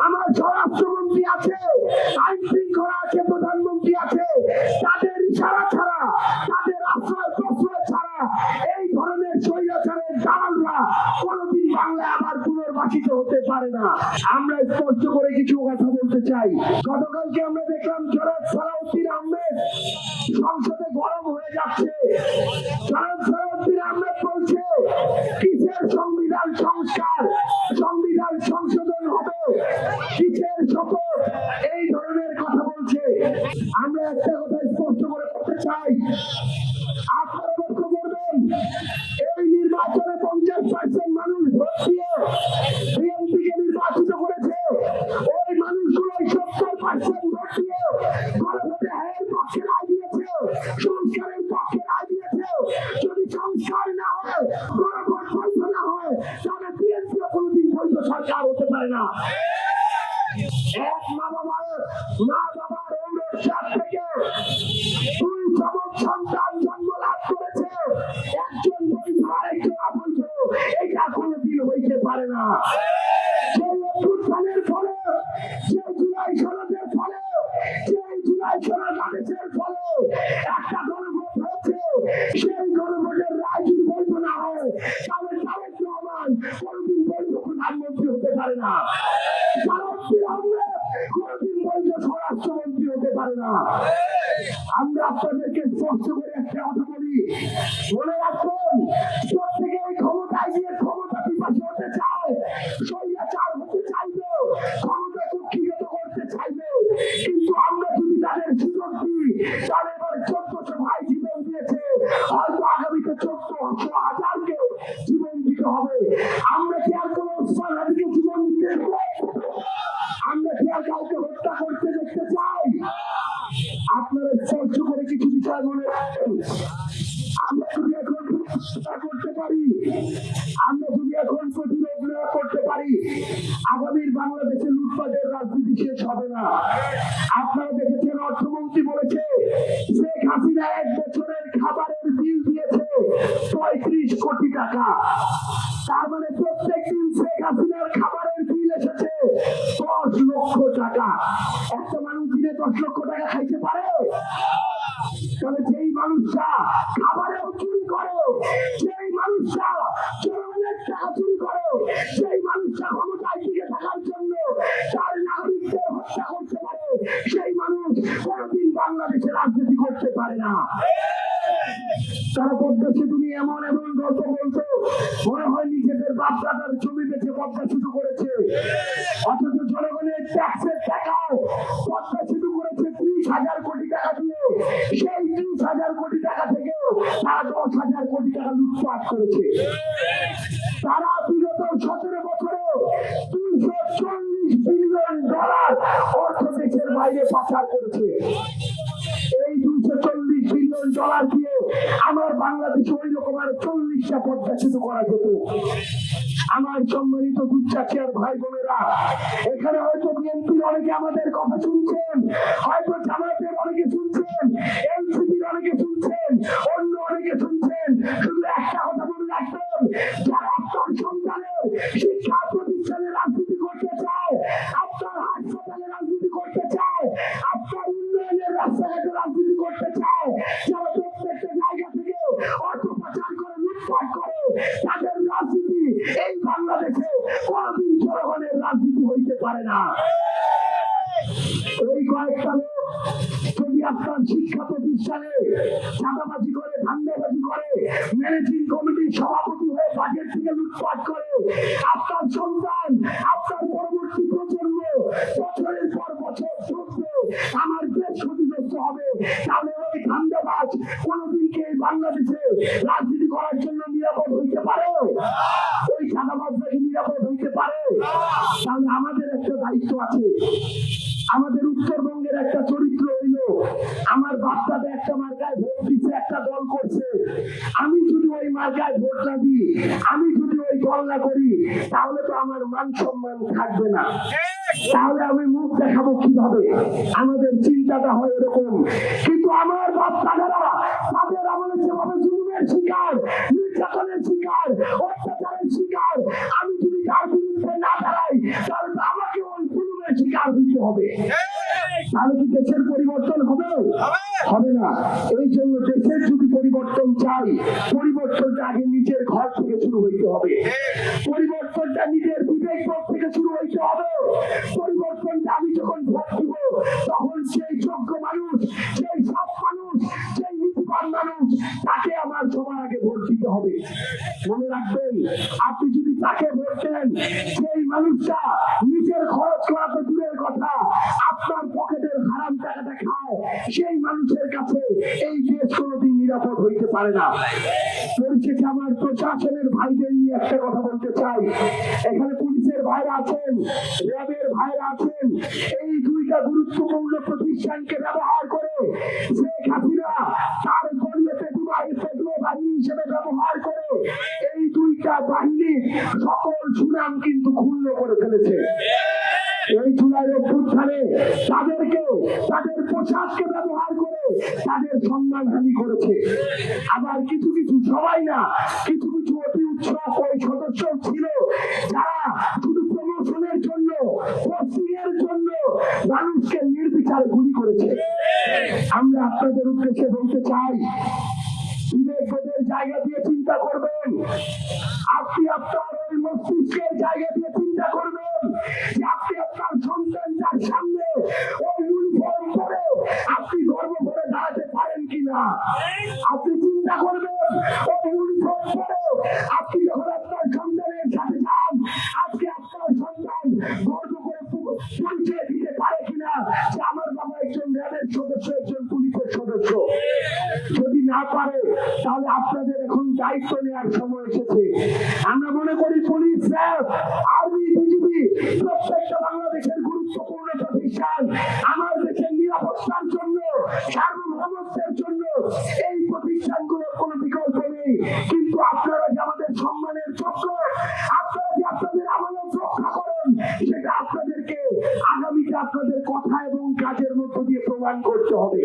আমার স্বরাষ্ট্রমন্ত্রী আছে, আইন শৃঙ্খলা আছে, প্রধানমন্ত্রী আছে, তাদের ইশারা ছাড়া, তাদের আশ্রয় প্রশ্রয় ছাড়া এই ধরনের স্বৈরাচারের দালালরা কোনদিন বাংলায় আবার পুনর্বাসিত হতে পারে না। আমরা স্পষ্ট করে কিছু কথা বলতে চাই। গতকালকে আমরা দেখলাম জনাব সালাউদ্দিন আহমেদ সংসদে গরম হয়ে যাচ্ছে। জনাব সালাউদ্দিন আহমেদ বলছে কিসের সংবিধান সংস্কার, সংবিধান সংশোধন হবে, কিসের শপথ, এই ধরনের কথা বলছে। আমরা একটা কথা স্পষ্ট করে বলতে চাই, আপনারা লক্ষ্য করবেন এই নির্বাচনে 50% মানুষ ভোট দিয়ে বিএনপিকে নির্বাচিত করেছে। ওই মানুষগুলো 70% ভোট দিয়ে গণভোটে হ্যাঁ পক্ষে রায় দিয়েছে, সংস্কারের পক্ষে রায় দিয়েছে। যদি সংস্কার না হয়, গণভোট বৈধ না হয়, তাহলে বিএনপিও কোনোদিন বৈধ সরকার হতে পারে না। এক মা বাবার ঔরসাদ থেকে 2 যমজ সন্তান জন্ম লাভ করেছে, একজন বৈধ আরেকজন অবৈধ, এটা কোনোদিন হইতে পারে না। সেই অভ্যুত্থানের ফলে, যে জুলাই সনদের ফলে, যে জুলাই সনদ আদেশের ফলে একটা গণভোট হয়েছে, সেই গণভোটের রায় যদি বৈধ না হয়, তাহলে তারেক রহমান কোনোদিন বৈধ প্রধানমন্ত্রী হতে পারে না। কোনদিন বৈধ স্বরাষ্ট্রমন্ত্রী হতে পারে না। আমরা আপনাদেরকে স্পষ্ট করে একটা কথা বলি, মনে রাখবেন, প্রত্যেকে এই ক্ষমতায় গিয়ে ক্ষমতা পিপাসী হতে চায়, স্বৈরাচার হতে চাইবে, ক্ষমতা কুক্ষিগত করতে চাইবে। কিন্তু আমরা যদি তাদের সুযোগ দিই, তাহলে এবার 1400 ভাই জীবন দিয়েছে, হয়তো আগামীতে 14,000কে জীবন দিতে হবে। আমরা কি আর কোন ওসমান হাদিকে জীবন দিতে দেব? আমরা কি আর কাউকে হত্যা করতে দেখতে চাই? আপনারা স্পষ্ট করে কিছু বিষয় মনে রাখবেন। আমরা যদি এখন করতে পারি, আমরা যদি এখন প্রতিরোধ না করতে পারি, আগামীর বাংলাদেশে লুটপাটের রাজনীতি শেষ হবে না। আপনারা দেখেছেন অর্থমন্ত্রী বলেছে শেখ হাসিনা 1 বছরের খাবারের বিল দিয়েছে 35 কোটি টাকা। তার মানে প্রত্যেক দিন শেখ হাসিনার খাবারের বিল এসেছে 10 লক্ষ টাকা। একটা মানুষ দিনে 10 লক্ষ টাকা খাইতে পারে? তাহলে যেই মানুষটা খাবারেও চুরি করে, যেই মানুষটা জনগণের টাকা চুরি করে, যেই মানুষটা ক্ষমতায় টিকে থাকার জন্য তার নাগরিকদের হত্যা করতে পারে, সেই মানুষ কোনদিন বাংলাদেশে রাজনীতি করতে পারে না। তারা পদ্মা সেতু নিয়ে এমন এমন গল্প বলতো, মনে হয় নিজেদের বাপ দাদার জমি বেঁচে পদ্মা সেতু করেছে, অথচ জনগণের ট্যাক্সের টাকাও পদ্মা সেতু করেছে 30,000 কোটি টাকা দিয়ে। সেই 30,000 কোটি টাকা থেকেও তারা 10,000 কোটি টাকা লুটপাট করেছে। তারা বিগত 17 বছরে 240 বিলিয়ন ডলার অর্থ দেশের বাইরে পাচার করেছে। এই 240 বিলিয়ন ডলার দিয়ে আমার বাংলাদেশে ওই রকম আর 40টা পদ্মা সেতু করা যেত। আমার সম্মানিত দুঃচাচিয়ার ভাই বোনেরা, এখানে হয়তো বিএনপির অনেকে আমাদের কথা শুনছেন, হয়তো জামায়াতের অনেকে শুনছেন, এনসিপির অনেকে শুনছেন, অন্য অনেকে শুনছেন। শুধু একটা কথা মনে রাখবেন, যারা আপনার সন্তানের শিক্ষা প্রতিষ্ঠানে রাজনীতি করতে চায়, আপনার হাসপাতালে রাজনীতি করতে চায়, আপনার উন্নয়নের রাস্তাঘাটে রাজনীতি করতে চায়, যারা প্রত্যেকটা জায়গা থেকে অর্থ পাচার করে, লুটপাট করে, তাদের রাজনীতি এই বাংলাদেশে কোনদিন জনগণের রাজনীতি হইতে পারে না। এই কয়েকটা লোক যদি আপনার শিক্ষা প্রতিষ্ঠানে চাঁদাবাজি করে, ধান্দাবাজি করে, ম্যানেজিং কমিটির সভাপতি হয়ে বাজেট থেকে লুটপাট করে, আপনার সন্তান, আপনার পরবর্তী প্রজন্ম বছরের পর বছর চলবে, আমার দেশ ক্ষতিগ্রস্ত হবে, তাহলে ওই ধান্দাবাজ কোনদিনকে বাংলাদেশে রাজনীতি করার জন্য নিরাপদ হইতে পারে? ওই চাঁদাবাজ নাকি নিরাপদ হইতে পারে? তাহলে আমাদের একটা দায়িত্ব আছে। আমাদের উত্তরবঙ্গের একটা চরিত্র হইল, আমার বাচ্চাটা একটা মার্কায় ভোট দিচ্ছে, একটা দল করছে, আমি যদি ওই মার্কায় ভোট না দিই, আমি যদি ওই দল না করি, তাহলে তো আমার মান সম্মান থাকবে না, তাহলে আমি মুখ দেখাবো কিভাবে? আমাদের চিন্তাটা হয় এরকম। কিন্তু আমার বাচ্চারা তাদের আমলে যেভাবে জুলুমের শিকার, নির্যাতনের শিকার, অত্যাচারের শিকার, আমি যদি তার বিরুদ্ধে না দাঁড়াই, হয় তাহলে তো আমাকে ওই জুলুমের শিকার হইতে হবে। তাহলে কি দেশের পরিবর্তন হবে? হবে না। এই জন্য দেশের যদি পরিবর্তন চাই, পরিবর্তনটা আগে নিজের ঘর থেকে শুরু হইতে হবে। পরিবর্তনটা নিজের বিবেক বোধ থেকে শুরু হইতে হবে। পরিবর্তনটা আমি যখন ভোট দিব তখন সেই যোগ্য মানুষ, সেই সব মানুষ, সেই নীতিবান মানুষ, তাকে আমার সবার আগে ভোট দিতে হবে। মনে রাখবেন, আপনি যদি তাকে ভোট দেন, সেই মানুষটা নিজের খরচ করা তো দূরের কথা, আপনার পকেটের হারাম টাকাটা খায়, সেই মানুষের কাছে এই দেশ কোনোদিন নিরাপদ হইতে পারে না। পরিশেষে আমার প্রশাসনের ভাইদের নিয়ে একটা কথা বলতে চাই। এখানে পুলিশের ভাইরা আছেন, র্যাবের ভাইরা আছেন। এই দুইটা গুরুত্বপূর্ণ প্রতিষ্ঠানকে ব্যবহার করে শেখ হাসিনা তার দলীয় পেটুয়া বাহিনী হিসেবে ব্যবহার করে এই দুইটা বাহিনীর সকল সুনাম কিন্তু ক্ষুণ্ণ করে ফেলেছে। এই জুলাই অভ্যুত্থানে তাদেরকে, তাদের পোশাককে ব্যবহার করে তাদের সম্মানহানি করেছে। আবার কিছু কিছু, সবাই না, কিছু কিছু অতি উৎসব ওই সদস্য ছিল যারা শুধু প্রমোশনের জন্য, পোস্টিং এর জন্য মানুষকে নির্বিচারে গুলি করেছে। আমরা আপনাদের উদ্দেশ্যে বলতে চাই, বিবেকবোধের জায়গা দিয়ে চিন্তা করবেন। আপনি আপনার ওই মস্তিষ্কের জায়গা দিয়ে চিন্তা করবেন যে আপনি আপনার সন্তানটার সামনে ওই ইউনিফর্ম পরে আপনি গর্ব করে দাঁড়াতে পারেন কিনা। আপনি চিন্তা করবেন ওই ইউনিফর্ম পরে আপনি যখন আপনার সন্তানের সাথে যান, আজকে আপনার সন্তান গর্ব করে পরিচয় দিতে পারে কিনা যে আমার বাবা একজন র্যাবের সদস্য, একজন পুলিশের সদস্য। যদি না পারে তাহলে আপনাদের এখন দায়িত্ব নেওয়ার সময় এসেছে। আমরা মনে করি পুলিশ, র্যাব, আর্মি, বিজিবি প্রত্যেকটা বাংলাদেশের গুরুত্বপূর্ণ প্রতিষ্ঠান। আমার দেশের নিরাপত্তার জন্য, সার্বভৌমত্বের জন্য এই প্রতিষ্ঠানগুলোর কোনো বিকল্প নেই। কিন্তু আপনারা যে আমাদের সম্মানের যোগ্য, আপনারা যে আপনাদের আমানত রক্ষা করেন, সেটা আপনাদেরকে আগামীতে আপনাদের কথা এবং কাজের মধ্য দিয়ে প্রমাণ করতে হবে।